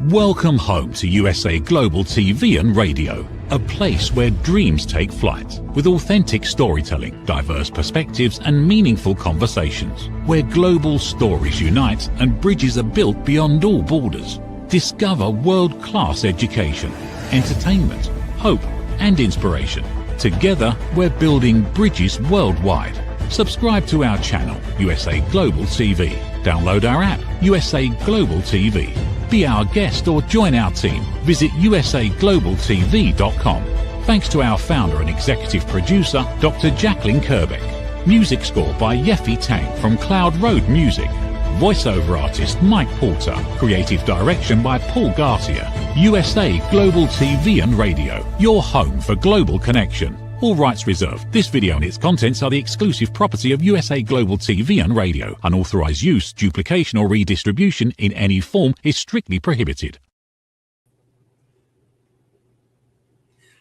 Welcome home to USA Global TV and Radio, a place where dreams take flight, with authentic storytelling, diverse perspectives and meaningful conversations, where global stories unite and bridges are built beyond all borders. Discover world-class education, entertainment, hope and inspiration. Together, we're building bridges worldwide. Subscribe to our channel, USA Global TV. Download our app, USA Global TV. Be our guest or join our team. Visit usaglobaltv.com. Thanks to our founder and executive producer, Dr. Jacqueline Kerbeck. Music score by Yeffy Tang from Cloud Road Music. Voiceover artist Mike Porter. Creative direction by Paul Garcia. USA Global TV and Radio, your home for global connection. All rights reserved. This video and its contents are the exclusive property of USA Global TV and Radio. Unauthorized use, duplication or redistribution in any form is strictly prohibited.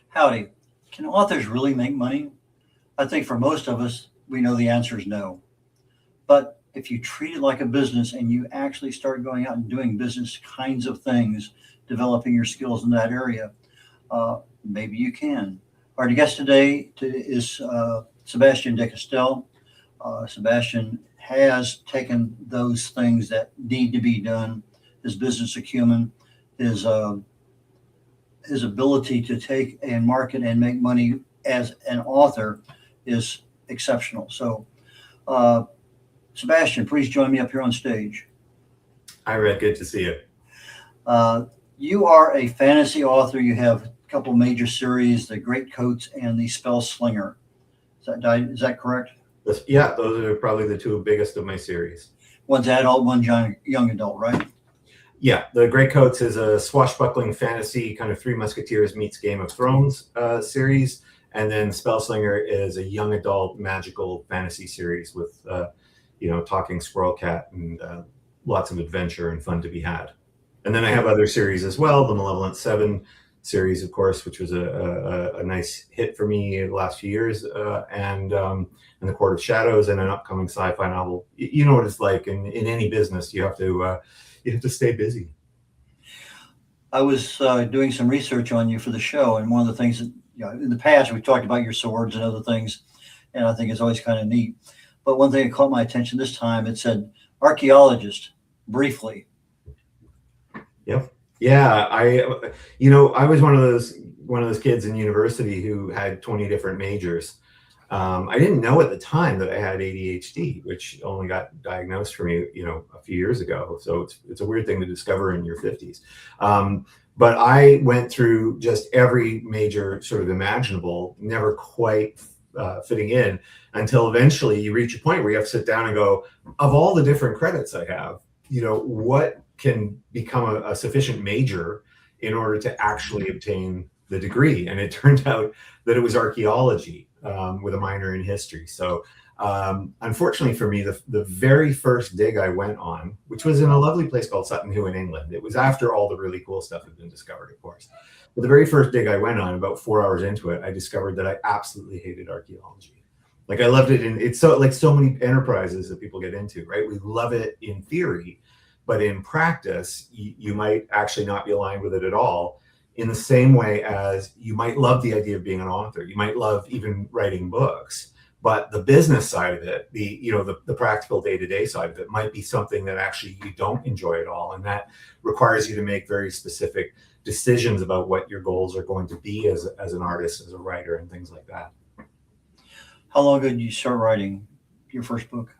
Howdy. Can authors really make money? I think for most of us, we know the answer is no. But if you treat it like a business and you actually start going out and doing business kinds of things, developing your skills in that area, maybe you can. Our guest today is Sebastien de Castell. Sebastien has taken those things that need to be done, his business acumen, his ability to take and market and make money as an author is exceptional. So, Sebastien, please join me up here on stage. Hi, Red. Good to see you. You are a fantasy author. You have couple major series, the Greatcoats and the Spell Slinger. Is that correct? Yeah, those are probably the two biggest of my series. One's adult, one's young adult, right? Yeah, the Greatcoats is a swashbuckling fantasy, kind of Three Musketeers meets Game of Thrones series. And then Spell Slinger is a young adult magical fantasy series with, talking squirrel cat and lots of adventure and fun to be had. And then I have other series as well, the Malevolent Seven series, of course, which was a nice hit for me in the last few years, and the Court of Shadows, and an upcoming sci-fi novel. You know what it's like in any business. You have to stay busy. I was doing some research on you for the show, and one of the things that in the past we talked about your swords and other things, and I think it's always kind of neat. But one thing that caught my attention this time, it said archaeologist briefly. Yep. Yeah, I was one of those kids in university who had 20 different majors. I didn't know at the time that I had ADHD, which only got diagnosed for me, a few years ago. So it's a weird thing to discover in your 50s. But I went through just every major sort of imaginable, never quite fitting in, until eventually you reach a point where you have to sit down and go, of all the different credits I have, what can become a sufficient major in order to actually obtain the degree. And it turned out that it was archaeology with a minor in history. So unfortunately for me, the very first dig I went on, which was in a lovely place called Sutton Hoo in England, it was after all the really cool stuff had been discovered, of course. But the very first dig I went on, about 4 hours into it, I discovered that I absolutely hated archaeology. Like I loved it it's so many enterprises that people get into, right? We love it in theory, but in practice, you might actually not be aligned with it at all, in the same way as you might love the idea of being an author. You might love even writing books, but the business side of it, the practical day-to-day side of it might be something that actually you don't enjoy at all. And that requires you to make very specific decisions about what your goals are going to be as an artist, as a writer, and things like that. How long ago did you start writing your first book?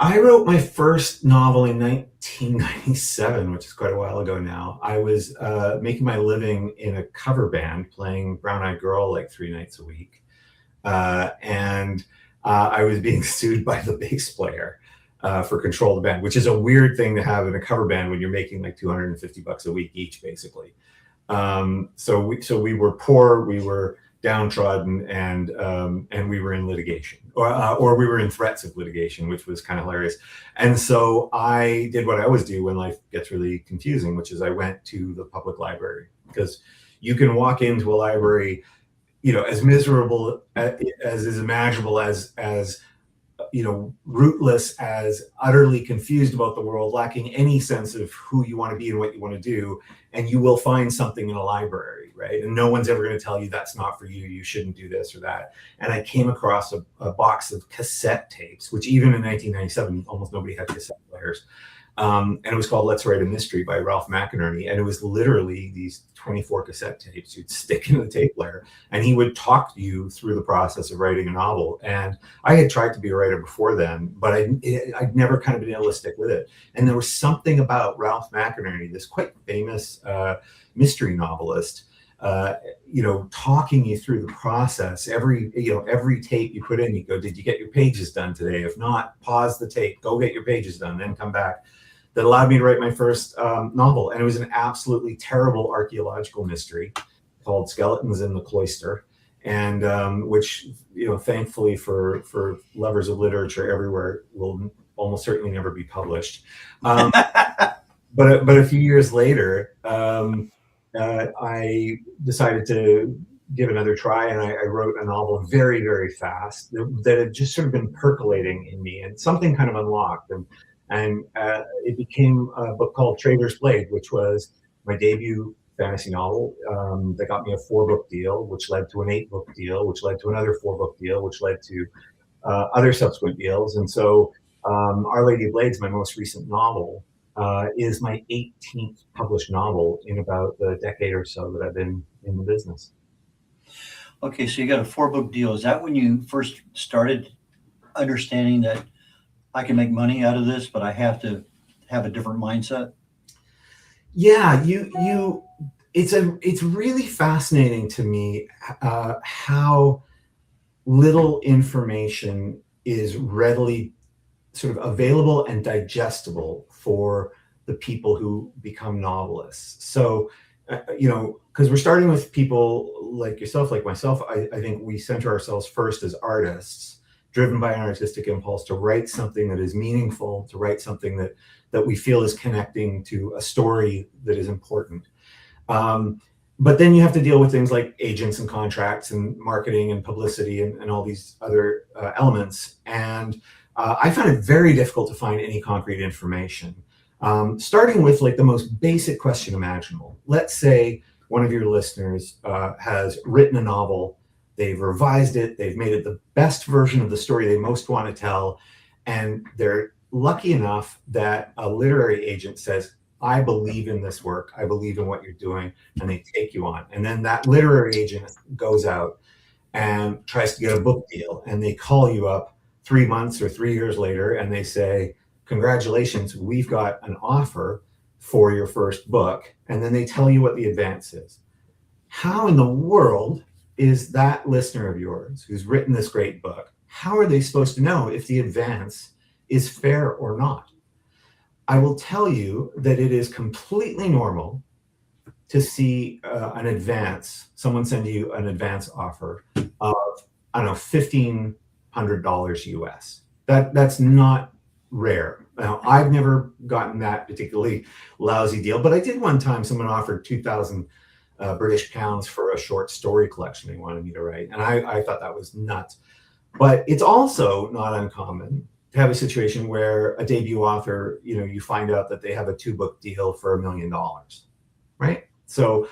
I wrote my first novel in 1997, which is quite a while ago now. I was making my living in a cover band, playing Brown Eyed Girl like 3 nights a week. And I was being sued by the bass player for control of the band, which is a weird thing to have in a cover band when you're making like $250 a week each, basically. So we were poor, we were downtrodden, and we were in litigation, or we were in threats of litigation, which was kind of hilarious. And so I did what I always do when life gets really confusing, which is I went to the public library, because you can walk into a library, as miserable as is imaginable as rootless as utterly confused about the world, lacking any sense of who you want to be and what you want to do. And you will find something in a library, right? And no one's ever going to tell you that's not for you. You shouldn't do this or that. And I came across a box of cassette tapes, which even in 1997, almost nobody had cassette players. And it was called Let's Write a Mystery by Ralph McInerney. And it was literally these 24 cassette tapes you'd stick in the tape player, and he would talk you through the process of writing a novel. And I had tried to be a writer before then, but I'd never kind of been able to stick with it. And there was something about Ralph McInerney, this quite famous mystery novelist, talking you through the process. Every tape you put in, you go, did you get your pages done today? If not, pause the tape, go get your pages done, then come back. That allowed me to write my first novel. And it was an absolutely terrible archaeological mystery called Skeletons in the Cloister. And which, thankfully for lovers of literature everywhere, will almost certainly never be published. But a few years later, I decided to give another try, and I wrote a novel very, very fast that had just sort of been percolating in me, and something kind of unlocked. And it became a book called Trader's Blade, which was my debut fantasy novel that got me a 4-book deal, which led to an 8-book deal, which led to another 4-book deal, which led to other subsequent deals. And so Our Lady of Blades, my most recent novel, is my 18th published novel in about the decade or so that I've been in the business. Okay, so you got a 4-book deal. Is that when you first started understanding that I can make money out of this, but I have to have a different mindset? Yeah, it's really fascinating to me how little information is readily sort of available and digestible for the people who become novelists. So, because we're starting with people like yourself, like myself, I think we center ourselves first as artists, driven by an artistic impulse to write something that is meaningful, to write something that we feel is connecting to a story that is important. But then you have to deal with things like agents and contracts and marketing and publicity and all these other elements. And I found it very difficult to find any concrete information. Starting with like the most basic question imaginable. Let's say one of your listeners has written a novel, they've revised it, they've made it the best version of the story they most want to tell, and they're lucky enough that a literary agent says, I believe in this work, I believe in what you're doing, and they take you on. And then that literary agent goes out and tries to get a book deal, and they call you up 3 months or 3 years later, and they say, congratulations, we've got an offer for your first book. And then they tell you what the advance is. How in the world is that listener of yours who's written this great book, how are they supposed to know if the advance is fair or not? I will tell you that it is completely normal to see an advance, someone send you an advance offer of, I don't know, $1,500 US. That's not rare. Now, I've never gotten that particularly lousy deal, but I did one time. Someone offered 2,000 British pounds for a short story collection they wanted me to write. And I thought that was nuts. But it's also not uncommon to have a situation where a debut author, you find out that they have a 2-book deal for $1 million, right? So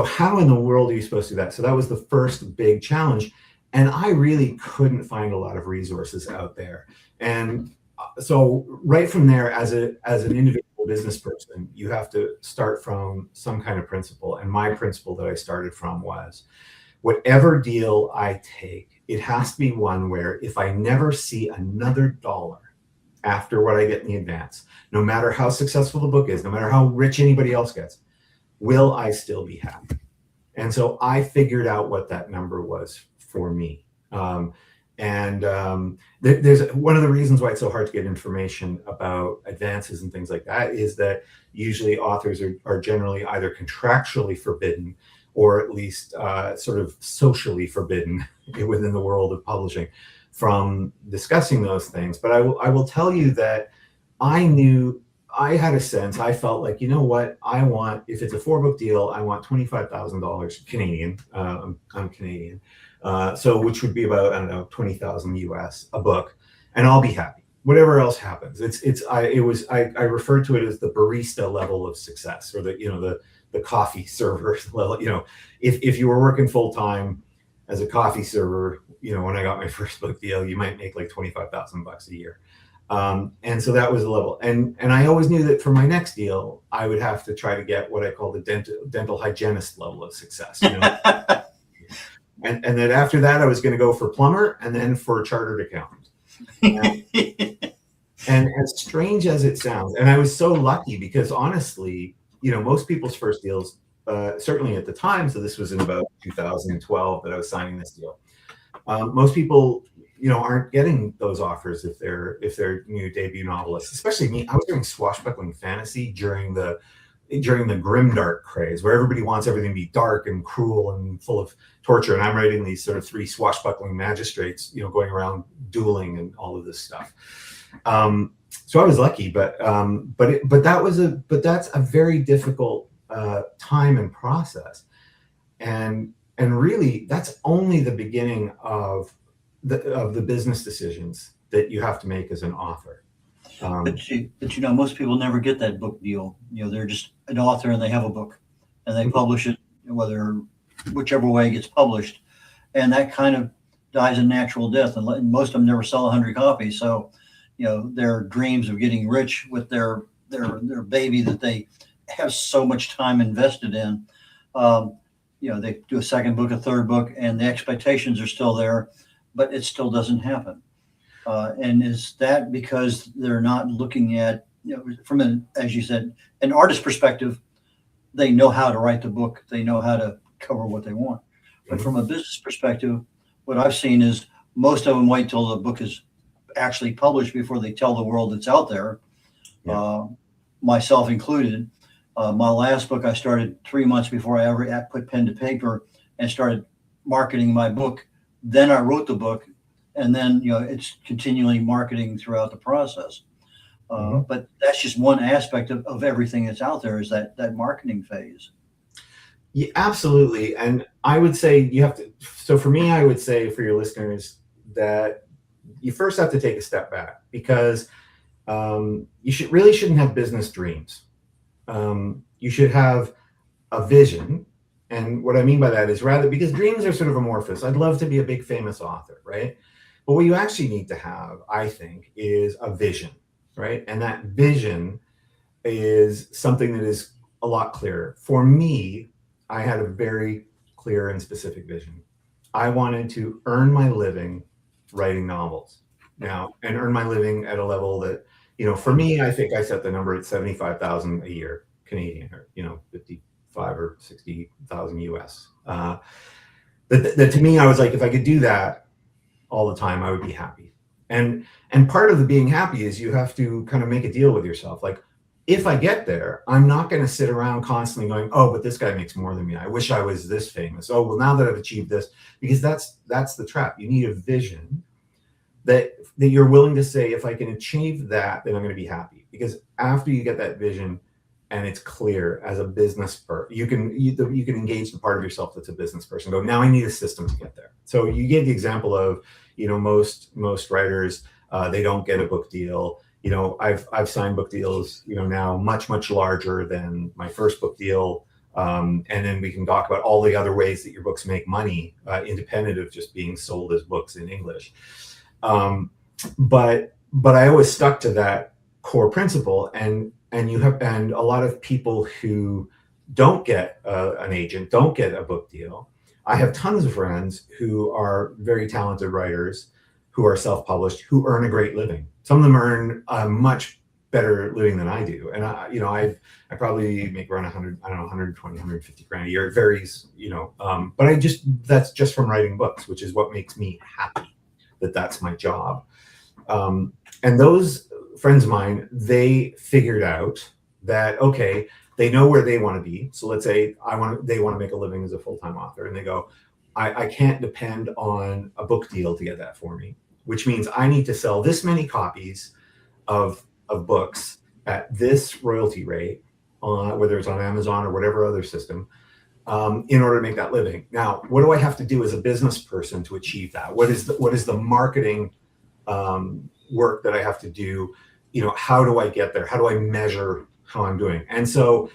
how in the world are you supposed to do that? So that was the first big challenge. And I really couldn't find a lot of resources out there. And so right from there, as an individual business person, you have to start from some kind of principle. And my principle that I started from was, whatever deal I take, it has to be one where if I never see another dollar after what I get in the advance, no matter how successful the book is, no matter how rich anybody else gets, will I still be happy? And so I figured out what that number was for me. There's one of the reasons why it's so hard to get information about advances and things like that is that usually authors are generally either contractually forbidden or at least sort of socially forbidden within the world of publishing from discussing those things. But I will tell you that I had a sense, I felt like, you know what, I want, if it's a 4-book deal, I want $25,000 Canadian. I'm Canadian. So which would be about, I don't know, 20,000 US a book. and I'll be happy. Whatever else happens, I refer to it as the barista level of success, or the coffee server level. If you were working full time as a coffee server, when I got my first book deal, you might make like $25,000 a year. And so that was the level. And I always knew that for my next deal, I would have to try to get what I call the dental hygienist level of success. And then after that, I was going to go for plumber, and then for chartered accountant. And as strange as it sounds, and I was so lucky because honestly, most people's first deals, certainly at the time, so this was in about 2012 that I was signing this deal. Most people, aren't getting those offers if they're new debut novelists. Especially me. I was doing swashbuckling fantasy during the grimdark craze, where everybody wants everything to be dark and cruel and full of torture, and I'm writing these sort of 3 swashbuckling magistrates, going around dueling and all of this stuff. So I was lucky, but that's a very difficult time and process, and really that's only the beginning of the business decisions that you have to make as an author. But most people never get that book deal. They're just an author and they have a book and they publish it, whichever way it gets published, and that kind of dies a natural death. And most of them never sell 100 copies. So, their dreams of getting rich with their baby that they have so much time invested in, they do a second book, a third book, and the expectations are still there, but it still doesn't happen. And is that because they're not looking at, from as you said, an artist perspective, they know how to write the book, they know how to cover what they want. But from a business perspective, what I've seen is most of them wait till the book is actually published before they tell the world it's out there, myself included. My last book, I started 3 months before I ever put pen to paper and started marketing my book. Then I wrote the book, and then it's continually marketing throughout the process. But that's just one aspect of everything that's out there, is that marketing phase. Yeah, absolutely. And I would say you have to. So for me, I would say for your listeners that you first have to take a step back, because you shouldn't have business dreams. You should have a vision. And what I mean by that is, because dreams are sort of amorphous. I'd love to be a big famous author, right? But what you actually need to have, I think, is a vision, right? And that vision is something that is a lot clearer. For me, I had a very clear and specific vision. I wanted to earn my living writing novels now, and earn my living at a level that, for me, I think I set the number at 75,000 a year Canadian, or 55 or 60,000 US. That to me, I was like, if I could do that all the time, I would be happy. And part of the being happy is you have to kind of make a deal with yourself. Like, if I get there, I'm not going to sit around constantly going, oh, but this guy makes more than me. I wish I was this famous. Oh, well, now that I've achieved this, because that's the trap. You need a vision that you're willing to say, if I can achieve that, then I'm going to be happy. Because after you get that vision and it's clear as a business person, you can engage the part of yourself that's a business person. Go, now I need a system to get there. So you gave the example of, most writers, they don't get a book deal. I've signed book deals, now much larger than my first book deal. And then we can talk about all the other ways that your books make money, independent of just being sold as books in English. But I always stuck to that core principle, and a lot of people who don't get an agent, don't get a book deal. I have tons of friends who are very talented writers, who are self-published, who earn a great living. Some of them earn a much better living than I do. And I probably make around 120, 150 grand a year. It varies, but that's just from writing books, which is what makes me happy, that's my job. And those friends of mine, they figured out that, okay, they know where they want to be. So let's say they want to make a living as a full-time author, and they go, I can't depend on a book deal to get that for me, which means I need to sell this many copies of books at this royalty rate, whether it's on Amazon or whatever other system, in order to make that living. Now, what do I have to do as a business person to achieve that? What is the marketing work that I have to do. How do I get there? How do I measure how I'm doing? And so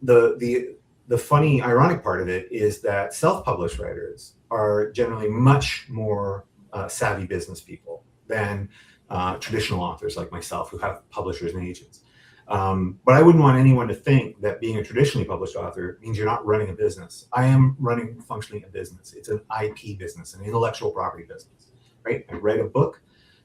the funny, ironic part of it is that self-published writers are generally much more savvy business people than traditional authors like myself who have publishers and agents. But I wouldn't want anyone to think that being a traditionally published author means you're not running a business. I am running functionally a business. It's an IP business, an intellectual property business, right? I write a book.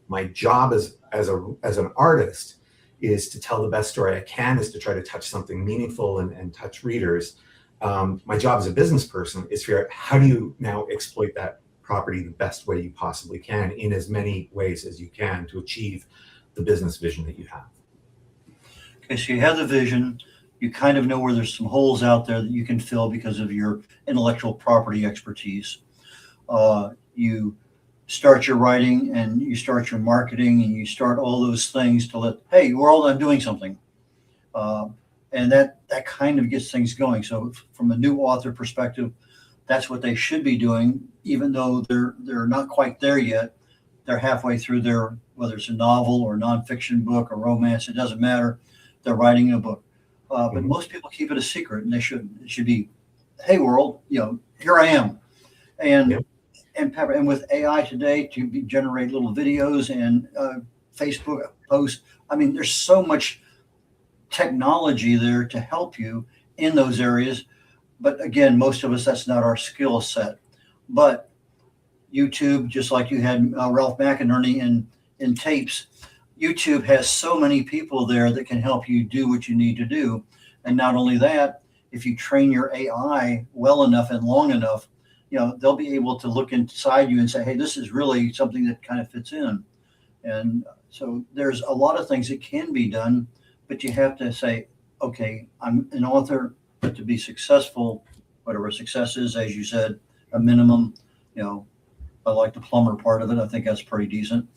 My job as an artist is to tell the best story I can, is to try to touch something meaningful and touch readers. My job as a business person is to figure out how do you now exploit that property the best way you possibly can in as many ways as you can to achieve the business vision that you have. Okay, so you have the vision, you kind of know where there's some holes out there that you can fill because of your intellectual property expertise. You start your writing and you start your marketing and you start all those things to let, hey, world, I'm doing something. And that kind of gets things going. So from a new author perspective, that's what they should be doing, even though they're not quite there yet. They're halfway through their, whether it's a novel or a nonfiction book or romance, it doesn't matter. They're writing a book. But most people keep it a secret, and they shouldn't. It should be, hey, world, here I am. And and with AI today to generate little videos and Facebook posts, I mean, there's so much technology there to help you in those areas. But again, most of us, that's not our skill set. But YouTube, just like you had Ralph McInerney in tapes, YouTube has so many people there that can help you do what you need to do. And not only that, if you train your AI well enough and long enough, they'll be able to look inside you and say, hey, this is really something that kind of fits in. And so there's a lot of things that can be done, but you have to say, okay, I'm an author, but to be successful, whatever success is, as you said, a minimum, I like the plumber part of it. I think that's pretty decent.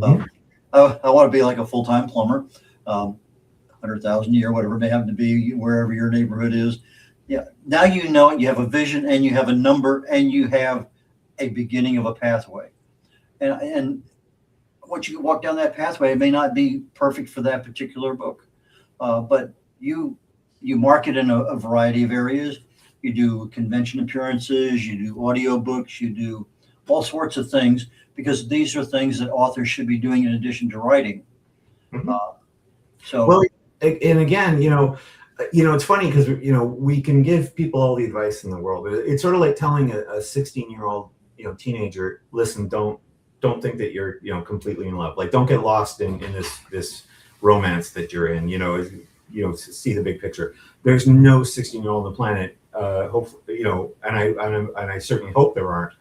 I want to be like a full-time plumber, 100,000 a year, whatever it may happen to be, wherever your neighborhood is. Yeah. Now you have a vision and you have a number and you have a beginning of a pathway. And once you walk down that pathway, it may not be perfect for that particular book, but you market in a variety of areas. You do convention appearances, you do audiobooks, you do all sorts of things, because these are things that authors should be doing in addition to writing. Well, and again, it's funny because we can give people all the advice in the world. It's sort of like telling a 16-year-old teenager, listen, don't think that you're completely in love. Like, don't get lost in this romance that you're in. See the big picture. There's no 16-year-old on the planet, hopefully, and I certainly hope there aren't,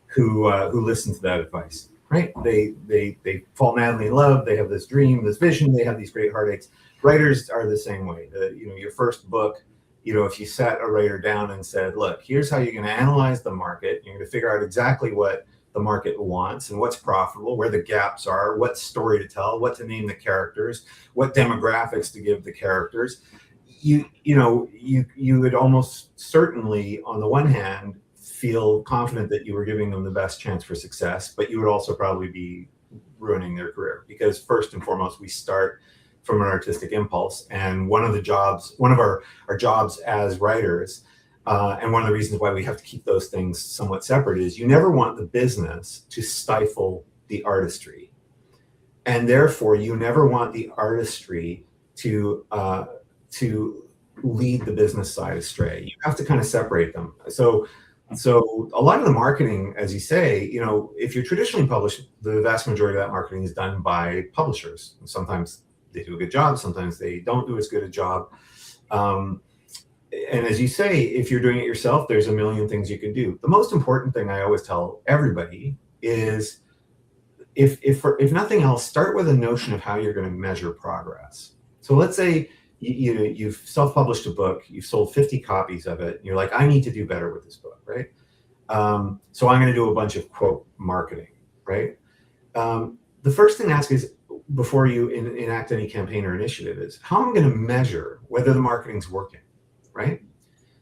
who listen to that advice. Right? They fall madly in love. They have this dream, this vision. They have these great heartaches. Writers are the same way. Your first book, if you sat a writer down and said, look, here's how you're going to analyze the market. You're going to figure out exactly what the market wants and what's profitable, where the gaps are, what story to tell, what to name the characters, what demographics to give the characters. You would almost certainly, on the one hand, feel confident that you were giving them the best chance for success, but you would also probably be ruining their career, because first and foremost, we start from an artistic impulse. And one of our jobs as writers, and one of the reasons why we have to keep those things somewhat separate, is you never want the business to stifle the artistry. And therefore, you never want the artistry to lead the business side astray. You have to kind of separate them. So a lot of the marketing, as you say, if you're traditionally published, the vast majority of that marketing is done by publishers. And sometimes they do a good job, sometimes they don't do as good a job. And as you say, if you're doing it yourself, there's a million things you can do. The most important thing I always tell everybody is, if nothing else, start with a notion of how you're going to measure progress. So let's say you've self-published a book, you've sold 50 copies of it, and you're like, I need to do better with this book, right? So I'm going to do a bunch of quote marketing, right? The first thing to ask is, before you enact any campaign or initiative, is how am I going to measure whether the marketing's working, right?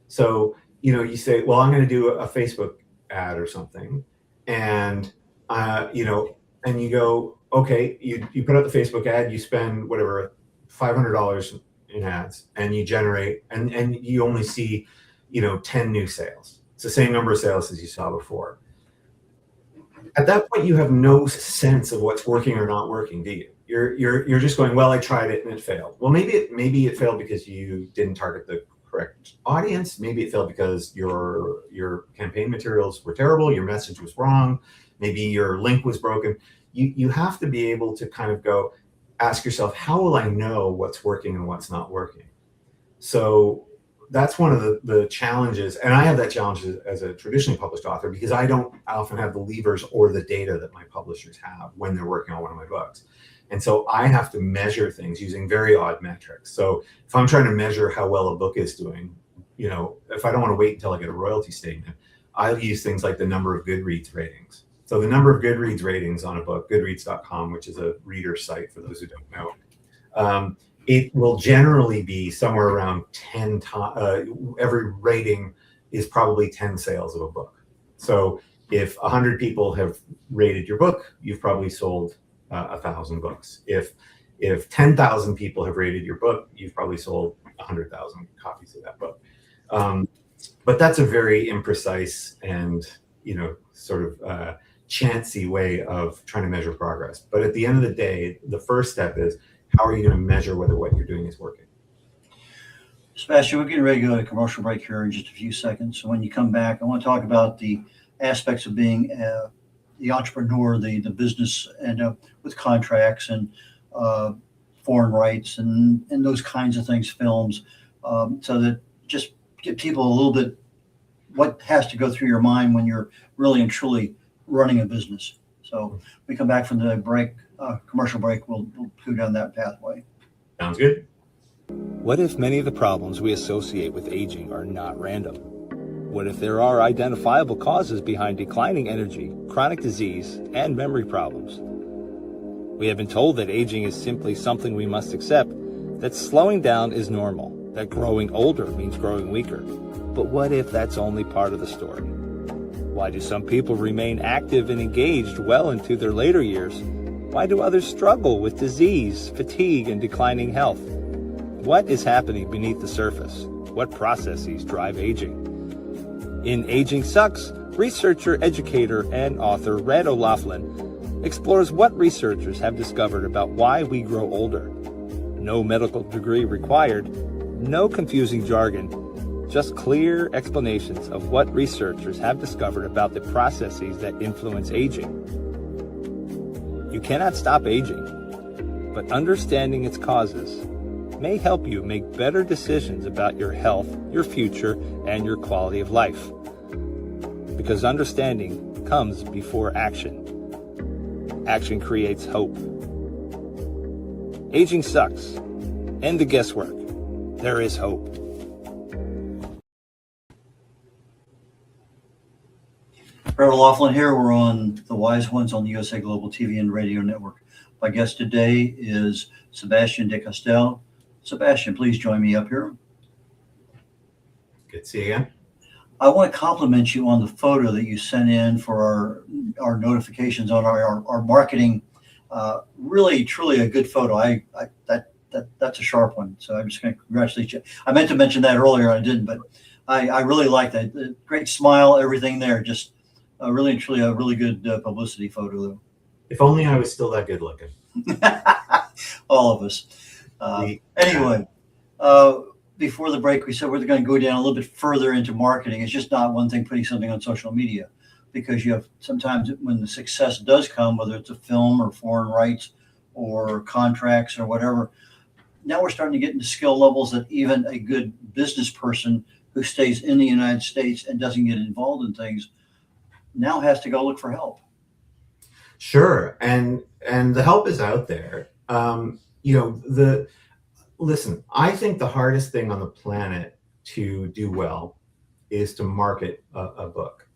So, you say, well, I'm going to do a Facebook ad or something, and, and you go, okay, you put out the Facebook ad, you spend whatever, $500 in ads, and you generate, and you only see, 10 new sales. It's the same number of sales as you saw before. At that point, you have no sense of what's working or not working, do you? You're just going, well, I tried it and it failed. Well, maybe it failed because you didn't target the correct audience. Maybe it failed because your campaign materials were terrible, your message was wrong, maybe your link was broken. You have to be able to kind of go ask yourself, how will I know what's working and what's not working? So that's one of the challenges, and I have that challenge as a traditionally published author, because I don't often have the levers or the data that my publishers have when they're working on one of my books. And so I have to measure things using very odd metrics. So if I'm trying to measure how well a book is doing, if I don't want to wait until I get a royalty statement, I'll use things like the number of Goodreads ratings. So the number of Goodreads ratings on a book, goodreads.com, which is a reader site for those who don't know, it will generally be somewhere around 10 times. Every rating is probably 10 sales of a book. So if 100 people have rated your book, you've probably sold 1,000 books. If 10,000 people have rated your book, you've probably sold 100,000 copies of that book. But that's a very imprecise and sort of chancy way of trying to measure progress. But at the end of the day, the first step is, how are you going to measure whether what you're doing is working? Sebastien, we're getting ready to go to commercial break here in just a few seconds. So when you come back, I want to talk about the aspects of being the entrepreneur, the business, and with contracts and foreign rights and those kinds of things, films, so that just give people a little bit what has to go through your mind when you're really and truly running a business. So we come back from the break, commercial break, we'll go down that pathway. Sounds good. What if many of the problems we associate with aging are not random? What if there are identifiable causes behind declining energy, chronic disease, and memory problems? We have been told that aging is simply something we must accept, that slowing down is normal, that growing older means growing weaker. But what if that's only part of the story? Why do some people remain active and engaged well into their later years? Why do others struggle with disease, fatigue, and declining health? What is happening beneath the surface? What processes drive aging? In Aging Sucks, researcher, educator, and author Red O'Loughlin explores what researchers have discovered about why we grow older. No medical degree required, no confusing jargon, just clear explanations of what researchers have discovered about the processes that influence aging. You cannot stop aging, but understanding its causes may help you make better decisions about your health, your future, and your quality of life. Because understanding comes before action. Action creates hope. Aging sucks. End the guesswork. There is hope. Red O'Loughlin here. We're on The Wise Ones on the USA Global TV and Radio Network. My guest today is Sebastien de Castell. Sebastien, please join me up here. Good to see you again. I want to compliment you on the photo that you sent in for our notifications on our marketing. Really, truly a good photo. That's a sharp one. So I'm just going to congratulate you. I meant to mention that earlier, I didn't, but I really like that. The great smile, everything there. Just really and truly a really good publicity photo, though. If only I was still that good looking. All of us. Anyway, before the break, we said we're going to go down a little bit further into marketing. It's just not one thing putting something on social media, because you have sometimes when the success does come, whether it's a film or foreign rights or contracts or whatever, now we're starting to get into skill levels that even a good business person who stays in the United States and doesn't get involved in things now has to go look for help. Sure. And the help is out there. Listen, I think the hardest thing on the planet to do well is to market a book,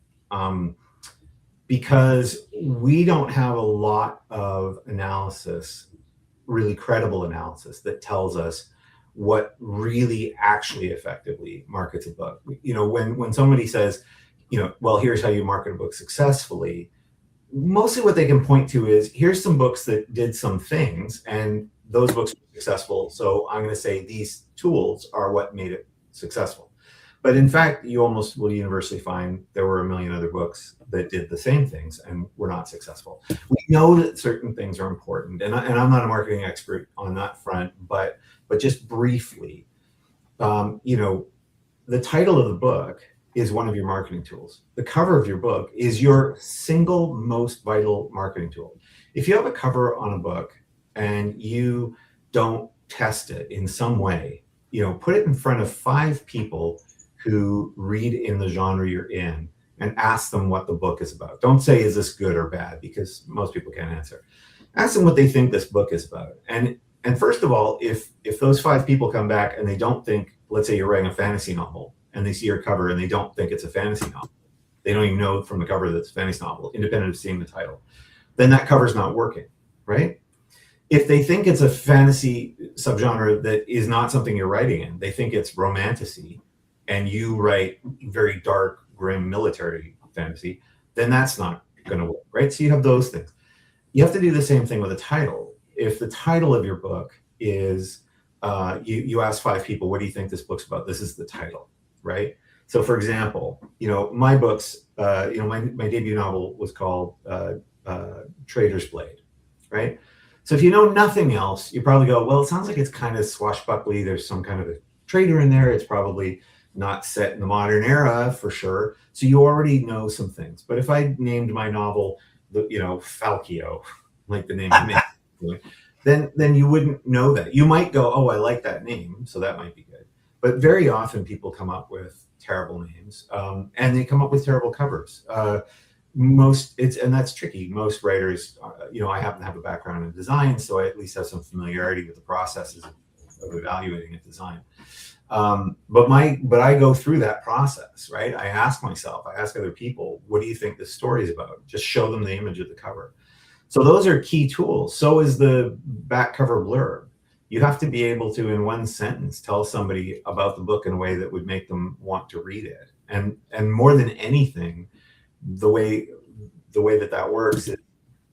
because we don't have a lot of analysis, really credible analysis, that tells us what really actually effectively markets a book. When somebody says, well, here's how you market a book successfully, mostly what they can point to is, here's some books that did some things and those books were successful. So I'm going to say these tools are what made it successful. But in fact, you almost will universally find there were a million other books that did the same things and were not successful. We know that certain things are important, and I'm not a marketing expert on that front, but just briefly, the title of the book is one of your marketing tools. The cover of your book is your single most vital marketing tool. If you have a cover on a book and you don't test it in some way, put it in front of 5 people who read in the genre you're in and ask them what the book is about. Don't say, is this good or bad? Because most people can't answer. Ask them what they think this book is about. And first of all, if those 5 people come back and they don't think, let's say you're writing a fantasy novel and they see your cover and they don't think it's a fantasy novel, they don't even know from the cover that it's a fantasy novel, independent of seeing the title, then that cover's not working, right? If they think it's a fantasy subgenre that is not something you're writing in, they think it's romantasy, and you write very dark, grim military fantasy, then that's not going to work, right? So you have those things. You have to do the same thing with a title. If the title of your book is, you ask 5 people, what do you think this book's about? This is the title, right? So for example, my books, my debut novel was called Trader's Blade, right? So if you know nothing else, you probably go, well, it sounds like it's kind of swashbuckly. There's some kind of a trader in there. It's probably not set in the modern era for sure. So you already know some things. But if I named my novel, Falchio, like the name of it, then you wouldn't know that. You might go, oh, I like that name, so that might be good. But very often people come up with terrible names, and they come up with terrible covers. And that's tricky. Most writers, I happen to have a background in design, so I at least have some familiarity with the processes of evaluating a design. But I go through that process, right? I ask other people, what do you think this story is about? Just show them the image of the cover. So those are key tools. So is the back cover blurb. You have to be able to, in one sentence, tell somebody about the book in a way that would make them want to read it. And more than anything, the way that works is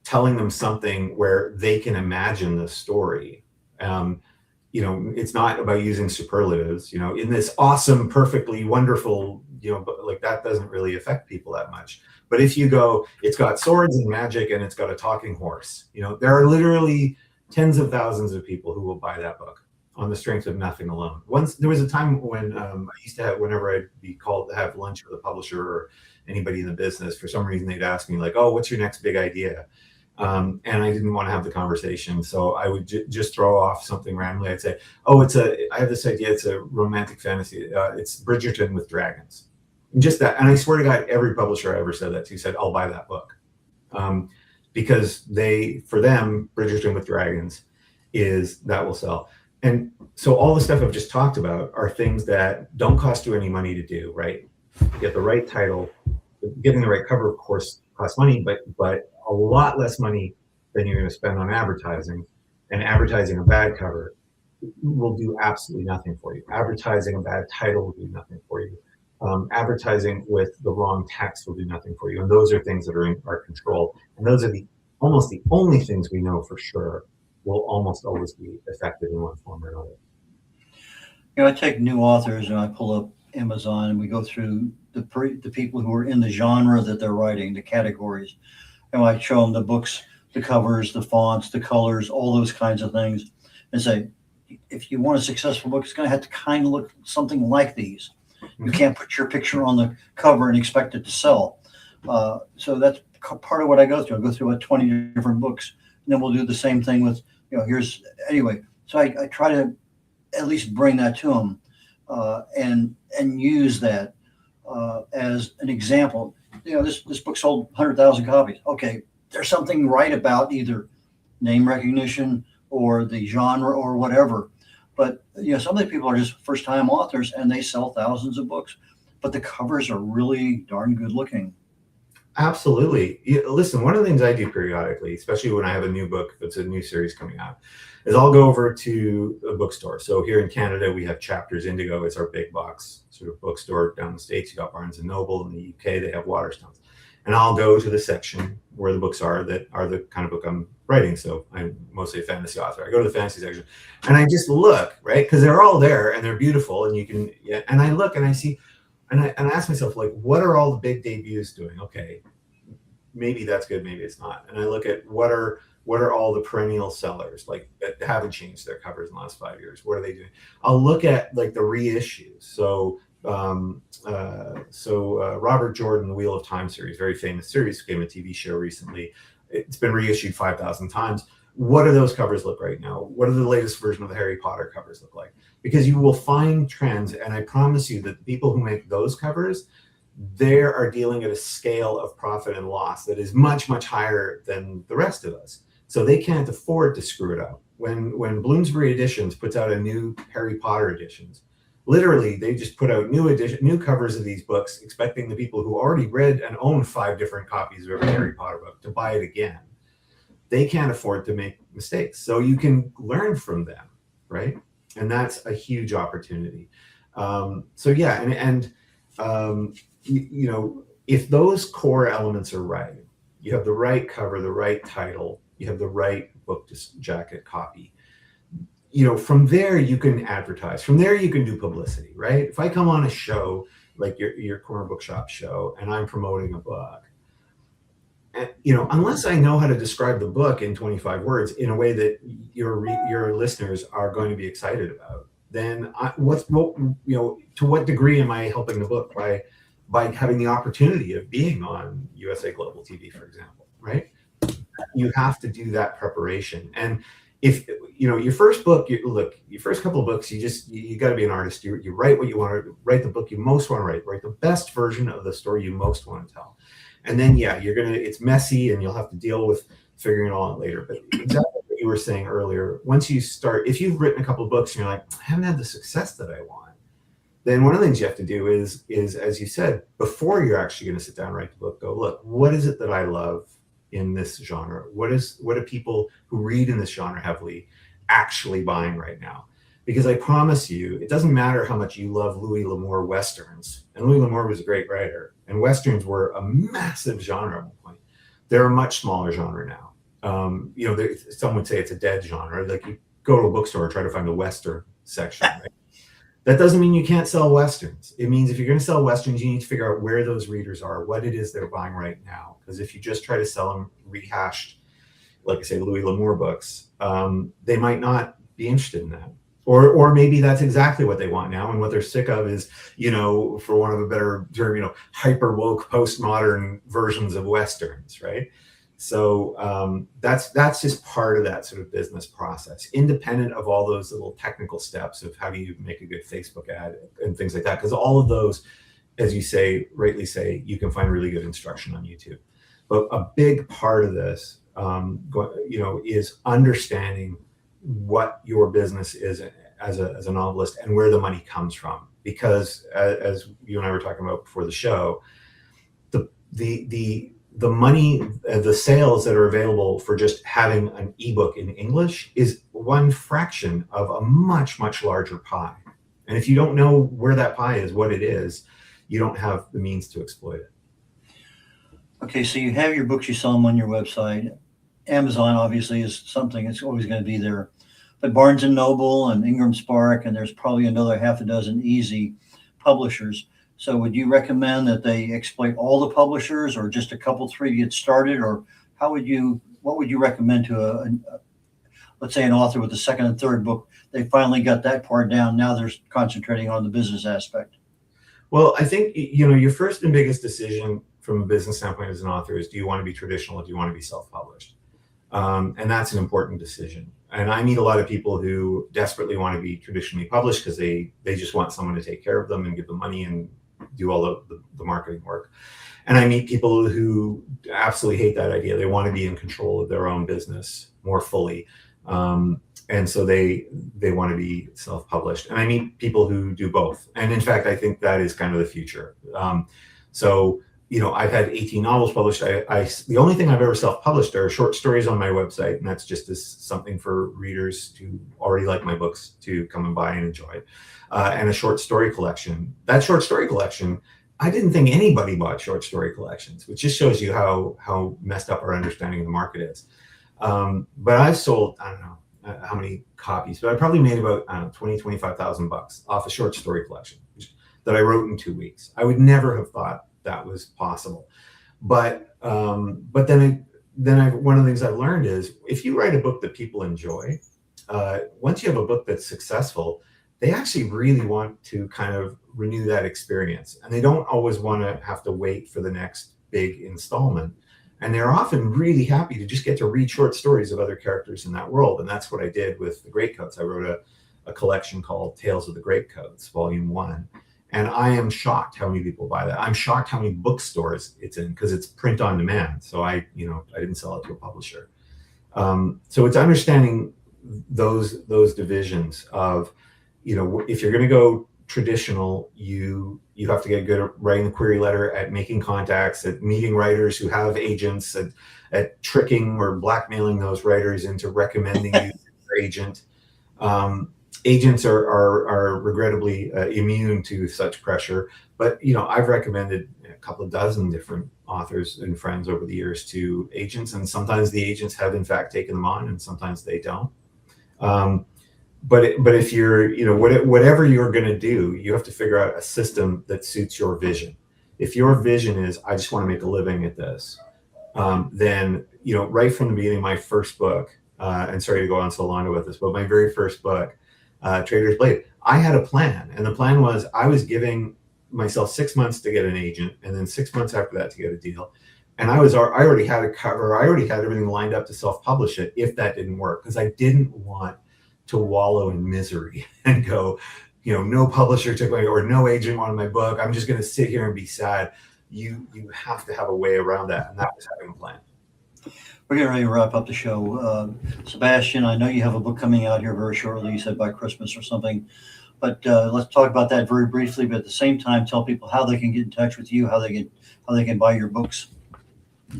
telling them something where they can imagine the story. It's not about using superlatives, in this awesome, perfectly wonderful, but like that doesn't really affect people that much. But if you go, it's got swords and magic and it's got a talking horse, there are literally tens of thousands of people who will buy that book on the strength of nothing alone. Once there was a time when I used to have, whenever I'd be called to have lunch with a publisher or anybody in the business, for some reason they'd ask me like, oh, what's your next big idea? And I didn't want to have the conversation. So I would just throw off something randomly. I'd say, oh, I have this idea. It's a romantic fantasy. It's Bridgerton with dragons. And just that. And I swear to God, every publisher I ever said that to said, I'll buy that book. Because for them, Bridgerton with dragons that will sell. And so all the stuff I've just talked about are things that don't cost you any money to do, right? Get the right title, getting the right cover, of course, costs money, but a lot less money than you're going to spend on advertising. And advertising a bad cover will do absolutely nothing for you. Advertising a bad title will do nothing for you. Advertising with the wrong text will do nothing for you. And those are things that are in our control. And those are almost the only things we know for sure will almost always be effective in one form or another. I take new authors and I pull up Amazon and we go through the people who are in the genre that they're writing, the categories. And I show them the books, the covers, the fonts, the colors, all those kinds of things, and say, if you want a successful book, it's going to have to kind of look something like these. You can't put your picture on the cover and expect it to sell. So that's part of what I go through. I go through about 20 different books, and then we'll do the same thing with, anyway. So I try to at least bring that to them and use that as an example. This book sold 100,000 copies. Okay, there's something right about either name recognition or the genre or whatever. But some of the people are just first-time authors and they sell thousands of books, but the covers are really darn good looking. Absolutely. Listen, one of the things I do periodically, especially when I have a new book, if it's a new series coming out, is I'll go over to a bookstore. So here in Canada, we have Chapters Indigo. It's our big box sort of bookstore. Down the States, you got Barnes & Noble. In the UK, they have Waterstones. And I'll go to the section where the books are that are the kind of book I'm writing. So I'm mostly a fantasy author. I go to the fantasy section and I just look, right? Because they're all there and they're beautiful, and you can, yeah. And I look and I see, and I ask myself, like, what are all the big debuts doing? Okay, maybe that's good, maybe it's not. And I look at what are all the perennial sellers, like, that haven't changed their covers in the last 5 years. What are they doing? I'll look at like the reissues. So Robert Jordan, the Wheel of Time series, very famous series, became a TV show recently. It's been reissued 5,000 times. What do those covers look right now? What are the latest version of the Harry Potter covers look like? Because you will find trends, and I promise you that the people who make those covers, they are dealing at a scale of profit and loss that is much, much higher than the rest of us. So they can't afford to screw it up. When Bloomsbury Editions puts out a new Harry Potter editions, literally they just put out new covers of these books, expecting the people who already read and own 5 different copies of every Harry Potter book to buy it again. They can't afford to make mistakes. So you can learn from them, right? And that's a huge opportunity. You know, if those core elements are right, you have the right cover, the right title, you have the right book jacket copy, you know, from there you can advertise. From there you can do publicity, right? If I come on a show like your corner bookshop show and I'm promoting a book, and, you know, unless I know how to describe the book in 25 words in a way that your listeners are going to be excited about, then to what degree am I helping the book by having the opportunity of being on USA Global TV, for example, right? You have to do that preparation. And if, you know, your first book, your first couple of books, you got to be an artist. You write what you want to write, the book you most want to write the best version of the story you most want to tell. And then, yeah, it's messy and you'll have to deal with figuring it all out later. But exactly what you were saying earlier, once you start, if you've written a couple of books and you're like, I haven't had the success that I want, then one of the things you have to do is, as you said, before you're actually going to sit down and write the book, go, look, what is it that I love in this genre? What do people who read in this genre heavily actually buying right now? Because I promise you, it doesn't matter how much you love Louis L'Amour Westerns. And Louis L'Amour was a great writer. And Westerns were a massive genre at one point. They're a much smaller genre now. You know, some would say it's a dead genre. Like, you go to a bookstore and try to find the Western section, right? That doesn't mean you can't sell Westerns. It means if you're going to sell Westerns, you need to figure out where those readers are, what it is they're buying right now. Because if you just try to sell them rehashed, like I say, Louis L'Amour books, they might not be interested in that. Or maybe that's exactly what they want now, and what they're sick of is, you know, for want of a better term, you know, hyper woke postmodern versions of Westerns, right? So that's just part of that sort of business process, independent of all those little technical steps of how do you make a good Facebook ad and things like that. Because all of those, as you rightly say, you can find really good instruction on YouTube. But a big part of this, you know, is understanding what your business is as a novelist and where the money comes from. Because as you and I were talking about before the show, the money, the sales that are available for just having an ebook in English is one fraction of a much, much larger pie. And if you don't know where that pie is, what it is, you don't have the means to exploit it. Okay, so you have your books, you sell them on your website. Amazon obviously is something that's always going to be there. But Barnes & Noble and Ingram Spark, and there's probably another half a dozen easy publishers. So would you recommend that they exploit all the publishers, or just a couple, 3 to get started? Or what would you recommend to let's say an author with the second and third book? They finally got that part down. Now they're concentrating on the business aspect. Well, I think, you know, your first and biggest decision from a business standpoint as an author is, do you want to be traditional or do you want to be self-published? And that's an important decision. And I meet a lot of people who desperately want to be traditionally published because they just want someone to take care of them and give them money and do all the marketing work. And I meet people who absolutely hate that idea. They want to be in control of their own business more fully. And so they want to be self-published. And I meet people who do both. And in fact, I think that is kind of the future. So, you know, I've had 18 novels published. The only thing I've ever self-published are short stories on my website. And that's just something for readers who already like my books to come and buy and enjoy. And a short story collection. That short story collection, I didn't think anybody bought short story collections, which just shows you how messed up our understanding of the market is. But I've sold, I don't know how many copies, but I probably made about, I don't know, 20, 25,000 bucks off a short story collection that I wrote in 2 weeks. I would never have thought that was possible. But then one of the things I've learned is if you write a book that people enjoy, once you have a book that's successful, they actually really want to kind of renew that experience. And they don't always want to have to wait for the next big installment. And they're often really happy to just get to read short stories of other characters in that world. And that's what I did with the Greatcoats. I wrote a collection called Tales of the Greatcoats, Volume 1. And I am shocked how many people buy that. I'm shocked how many bookstores it's in, because it's print on demand. So I didn't sell it to a publisher. So it's understanding those divisions of, if you're going to go traditional, you have to get good at writing the query letter, at making contacts, at meeting writers who have agents, at tricking or blackmailing those writers into recommending you to their agent. Agents are regrettably immune to such pressure, but I've recommended a couple of dozen different authors and friends over the years to agents, and sometimes the agents have in fact taken them on, and sometimes they don't. But if you're, whatever you're going to do, you have to figure out a system that suits your vision. If your vision is, I just want to make a living at this, then, right from the beginning, my first book, and sorry to go on so long about this, but my very first book, Trader's Blade, I had a plan. And the plan was I was giving myself 6 months to get an agent, and then 6 months after that to get a deal. And I already had a cover. I already had everything lined up to self-publish it if that didn't work, because I didn't want to wallow in misery and go, no publisher took my, or no agent wanted my book. I'm just going to sit here and be sad. You have to have a way around that. And that was having a plan. We're getting ready to wrap up the show. Sebastien, I know you have a book coming out here very shortly. You said by Christmas or something. But let's talk about that very briefly. But at the same time, tell people how they can get in touch with you, how they can buy your books.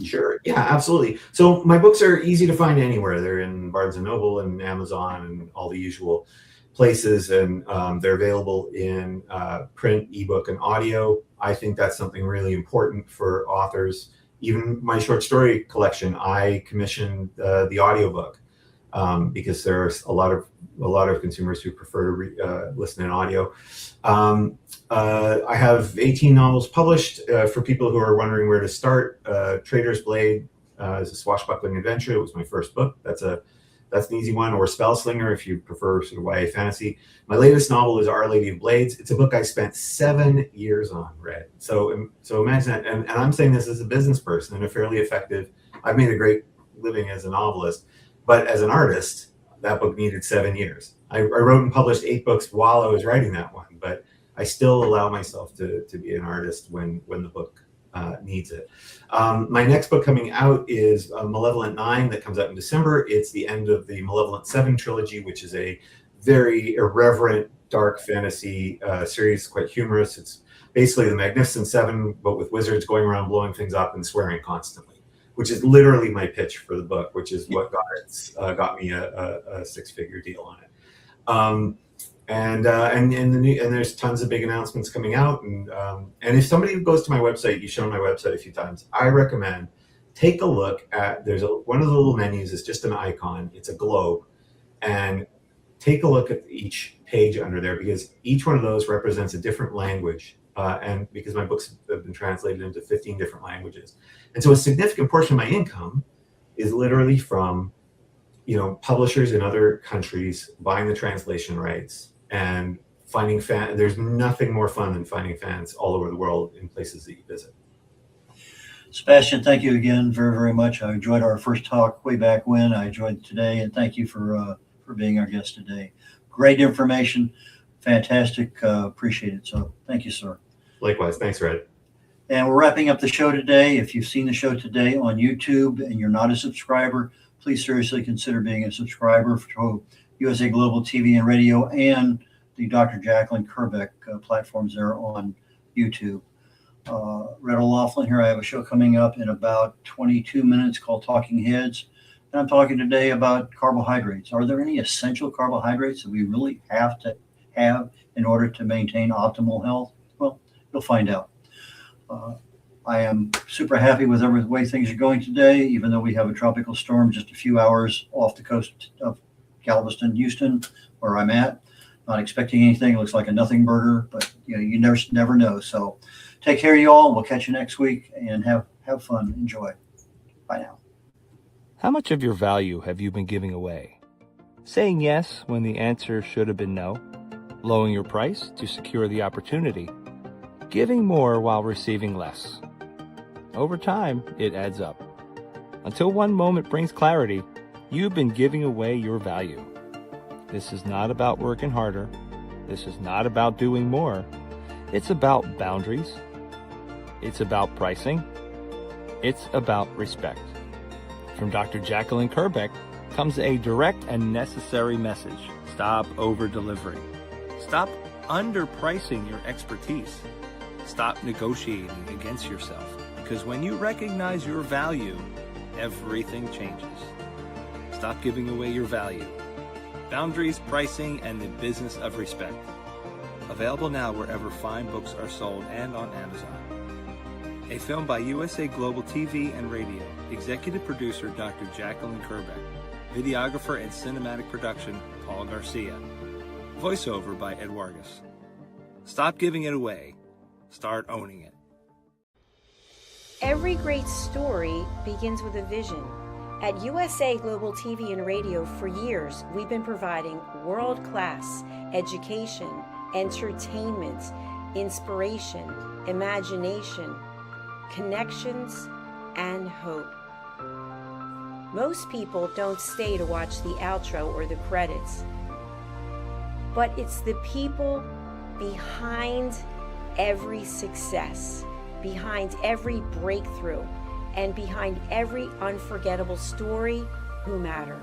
Sure. Yeah, absolutely. So my books are easy to find anywhere. They're in Barnes & Noble and Amazon and all the usual places. And they're available in print, ebook, and audio. I think that's something really important for authors. Even my short story collection, I commissioned the audiobook because there's a lot of consumers who prefer to listen in audio. I have 18 novels published. For people who are wondering where to start, Trader's Blade is a swashbuckling adventure. It was my first book. That's an easy one. Or Spellslinger if you prefer sort of YA fantasy. My latest novel is Our Lady of Blades. It's a book I spent 7 years on, Red. So imagine that. And I'm saying this as a business person and a fairly effective. I've made a great living as a novelist, but as an artist, that book needed 7 years. I wrote and published 8 books while I was writing that one, but I still allow myself to be an artist when the book needs it. My next book coming out is Malevolent 9 that comes out in December. It's the end of the Malevolent 7 trilogy, which is a very irreverent, dark fantasy series, quite humorous. It's basically the Magnificent Seven, but with wizards going around blowing things up and swearing constantly, which is literally my pitch for the book, which is what got me a six-figure deal on it. And there's tons of big announcements coming out. And if somebody goes to my website, you've shown my website a few times, I recommend take a look at, one of the little menus is just an icon. It's a globe. And take a look at each page under there, because each one of those represents a different language. And because my books have been translated into 15 different languages. And so a significant portion of my income is literally from, publishers in other countries buying the translation rights and finding fans. There's nothing more fun than finding fans all over the world in places that you visit. Sebastien, thank you again very, very much. I enjoyed our first talk way back when. I enjoyed today, and thank you for being our guest today. Great information. Fantastic. Appreciate it. So thank you, sir. Likewise. Thanks, Red. And we're wrapping up the show today. If you've seen the show today on YouTube and you're not a subscriber, please seriously consider being a subscriber for USA Global TV and Radio and the Dr. Jacqueline Kerbeck platforms there on YouTube. Red O'Loughlin here. I have a show coming up in about 22 minutes called Talking Heads. And I'm talking today about carbohydrates. Are there any essential carbohydrates that we really have to have in order to maintain optimal health? Well, you'll find out. I am super happy with the way things are going today, even though we have a tropical storm just a few hours off the coast of Galveston, Houston, where I'm at. Not expecting anything. It looks like a nothing burger, but you never know. So take care of you all. We'll catch you next week and have fun. Enjoy. Bye now. How much of your value have you been giving away? Saying yes when the answer should have been no? Lowering your price to secure the opportunity? Giving more while receiving less? Over time, it adds up. Until one moment brings clarity, you've been giving away your value. This is not about working harder. This is not about doing more. It's about boundaries. It's about pricing. It's about respect. From Dr. Jacqueline Kerbeck comes a direct and necessary message. Stop over-delivering. Stop underpricing your expertise. Stop negotiating against yourself. Because when you recognize your value, everything changes. Stop giving away your value. Boundaries, pricing, and the business of respect. Available now wherever fine books are sold and on Amazon. A film by USA Global TV and Radio. Executive producer Dr. Jacqueline Kerbeck. Videographer and cinematic production Paul Garcia. Voiceover by Ed Wargas. Stop giving it away. Start owning it. Every great story begins with a vision. At USA Global TV and Radio for years, we've been providing world-class education, entertainment, inspiration, imagination, connections, and hope. Most people don't stay to watch the outro or the credits, but it's the people behind every success, behind every breakthrough, and behind every unforgettable story who matter.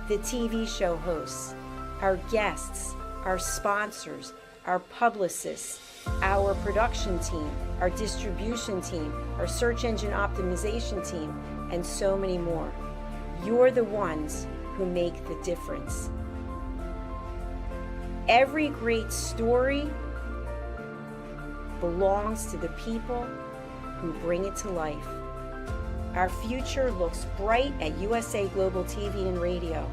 The TV show hosts, our guests, our sponsors, our publicists, our production team, our distribution team, our search engine optimization team, and so many more. You're the ones who make the difference. Every great story belongs to the people who bring it to life. Our future looks bright at USA Global TV and Radio,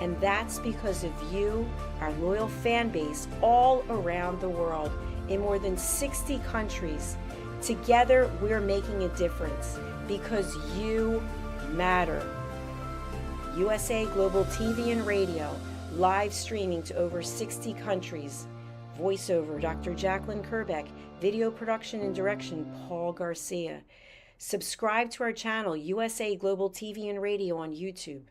and that's because of you, our loyal fan base all around the world in more than 60 countries. Together, we're making a difference because you matter. USA Global TV and Radio, live streaming to over 60 countries. Voiceover, Dr. Jacqueline Kerbeck. Video production and direction, Paul Garcia. Subscribe to our channel, USA Global TV and Radio on YouTube.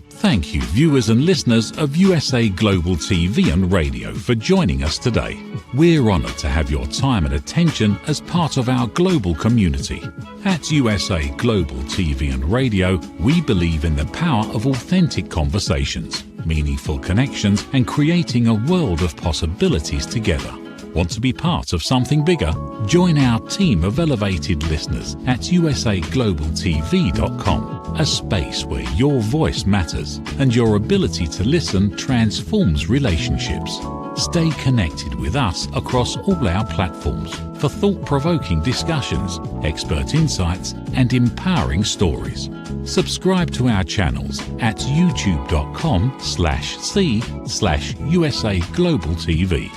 Thank you, viewers and listeners of USA Global TV and Radio, for joining us today. We're honoured to have your time and attention as part of our global community. At USA Global TV and Radio, we believe in the power of authentic conversations, meaningful connections, and creating a world of possibilities together. Want to be part of something bigger? Join our team of elevated listeners at usaglobaltv.com, a space where your voice matters and your ability to listen transforms relationships. Stay connected with us across all our platforms for thought-provoking discussions, expert insights, and empowering stories. Subscribe to our channels at youtube.com/c/USA Global TV.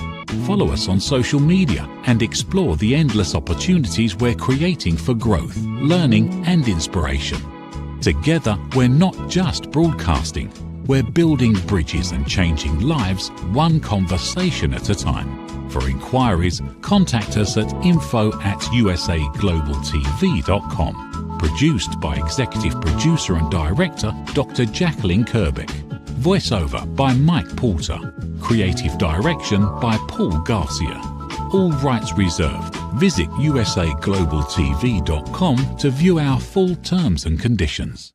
Follow us on social media and explore the endless opportunities we're creating for growth, learning, and inspiration. Together, we're not just broadcasting, we're building bridges and changing lives one conversation at a time. For inquiries, contact us at info@usaglobaltv.com. Produced by Executive Producer and Director Dr. Jacqueline Kerbeck. Voiceover by Mike Porter. Creative direction by Paul Garcia. All rights reserved. Visit usaglobaltv.com to view our full terms and conditions.